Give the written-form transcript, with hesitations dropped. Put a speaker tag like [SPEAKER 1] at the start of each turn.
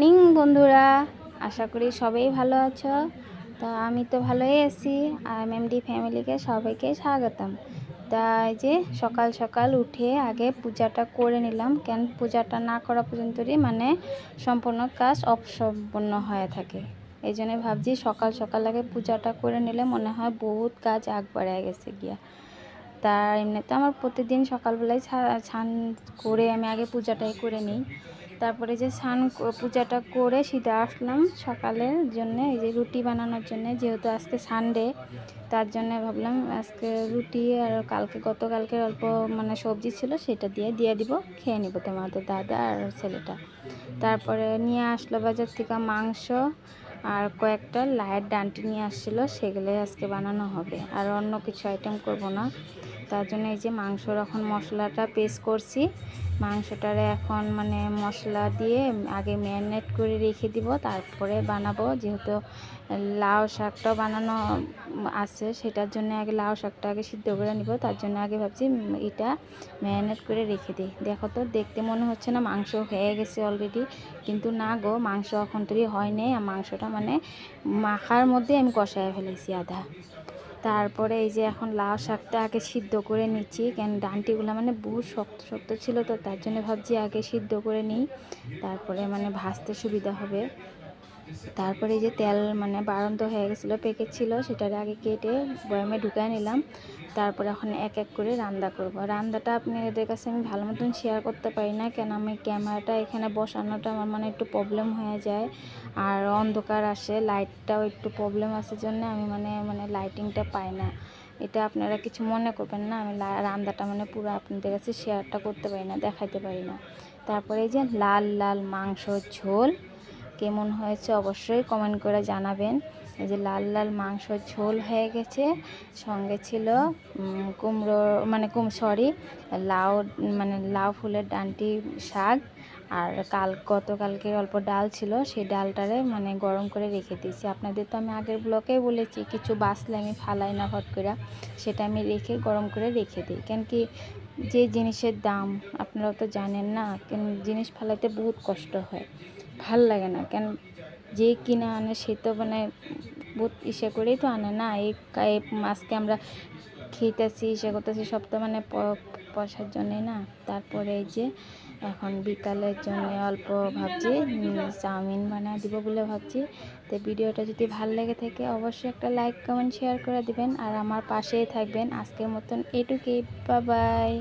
[SPEAKER 1] Morning বন্ধুরা, আশা করি সবাই ভালো আছো। তা আমি তো ভালোই আছি। আর এমডি ফ্যামিলিকে সবাইকে স্বাগতম। তাই যে সকাল সকাল উঠে আগে পূজাটা করে নিলাম, কেন পূজাটা না করা পর্যন্তই মানে সম্পূর্ণ কাজ অসম্পূর্ণ হয়ে থাকে। এই জন্য ভাবছি সকাল সকাল আগে পূজাটা করে নিলে মনে হয় বহুত কাজ আগ বাড়ায় গেছে গিয়া। তার এমনিতে আমার প্রতিদিন সকালবেলায় স্নান করে আমি আগে পূজাটাই করে নিই। তারপরে যে পূজাটা করে সিধা আসলাম সকালের জন্য, এই যে রুটি বানানোর জন্য, যেহেতু আজকে সানডে তার জন্য ভাবলাম আজকে রুটি আর গতকালকে অল্প মানে সবজি ছিল সেটা দিয়ে দিব, খেয়ে নিব তোমাদের দাদা আর ছেলেটা। তারপরে নিয়ে আসলো বাজার থেকে মাংস আর কয়েকটা লাইট ডান্টি নিয়ে আসছিলো, সেগুলোই আজকে বানানো হবে, আর অন্য কিছু আইটেম করব না। তার জন্য এই যে মাংসর এখন মশলাটা পেস্ট করছি। মাংসটারে এখন মানে মশলা দিয়ে আগে ম্যারিনেট করে রেখে দিব, তারপরে বানাবো। যেহেতু লাউ শাকটাও বানানো আছে, সেটার জন্য আগে লাউ শাকটা আগে সিদ্ধ করে নিব, তার জন্য আগে ভাবছি এটা ম্যারিনেট করে রেখে দিই। দেখো তো, দেখতে মনে হচ্ছে না মাংস হয়ে গেছে অলরেডি, কিন্তু না গো, মাংস এখন তৈরি হয় নাই। আর মাংসটা মানে মাখার মধ্যে আমি কষায় ফেলেছি আধা। তারপরে এই যে এখন লাউ শাকটা আগে সিদ্ধ করে নিচ্ছি, কেন ডান্টিগুলো মানে বহুত শক্ত শক্ত ছিল, তো তার জন্য ভাবছি আগে সিদ্ধ করে নিই, তারপরে মানে ভাজতে সুবিধা হবে। তারপরে এই যে তেল মানে বাড়ন্ত হয়ে গেছিলো, প্যাকেট ছিল, সেটার আগে কেটে বয়ামে ঢুকায় নিলাম। তারপরে এখন এক এক করে রান্না করব। রান্নাটা আপনাদের কাছে আমি ভালো মতন শেয়ার করতে পারি না, কেন আমি ক্যামেরাটা এখানে বসানোটা আমার মানে একটু প্রবলেম হয়ে যায়, আর অন্ধকার আসে, লাইটটাও একটু প্রবলেম আছে, জন্য আমি মানে লাইটিংটা পাই না। এটা আপনারা কিছু মনে করবেন না, আমি রান্নাটা মানে পুরো আপনাদের কাছে শেয়ারটা করতে পারি না, দেখাইতে পারি না। তারপরে এই যে লাল লাল মাংসর ঝোল কেমন হয়েছে অবশ্যই কমেন্ট করে জানাবেন। এই যে লাল লাল মাংসর ঝোল হয়ে গেছে, সঙ্গে ছিল কুমড়ো মানে লাউ, মানে লাউ ফুলের ডান্টি শাক, আর গতকালকে অল্প ডাল ছিল, সেই ডালটারে মানে গরম করে রেখে দিয়েছি। আপনাদের তো আমি আগের ব্লকেই বলেছি, কিছু বাঁচলে আমি ফালাই না হট করে, সেটা আমি রেখে গরম করে রেখে দিই। কেন কি যে জিনিসের দাম আপনারা তো জানেন না, কেন জিনিস ফালাইতে বহুত কষ্ট হয়, ভাল লাগে না। কেন যে কিনে আনে সে তো মানে বহুত ইসে করেই তো আনে না। এই আজকে আমরা খেতেছি, ইসে করতেছি, সব তো মানে পয়সার জন্যে না। তারপরে এই যে এখন বিকালের জন্য অল্প ভাবছি চাউমিন বানিয়ে দিব বলে ভাবছি। তো ভিডিওটা যদি ভালো লেগে থাকে অবশ্যই একটা লাইক কমেন্ট শেয়ার করে দিবেন, আর আমার পাশেই থাকবেন। আজকের মতন এটুকুই, বাই বাই।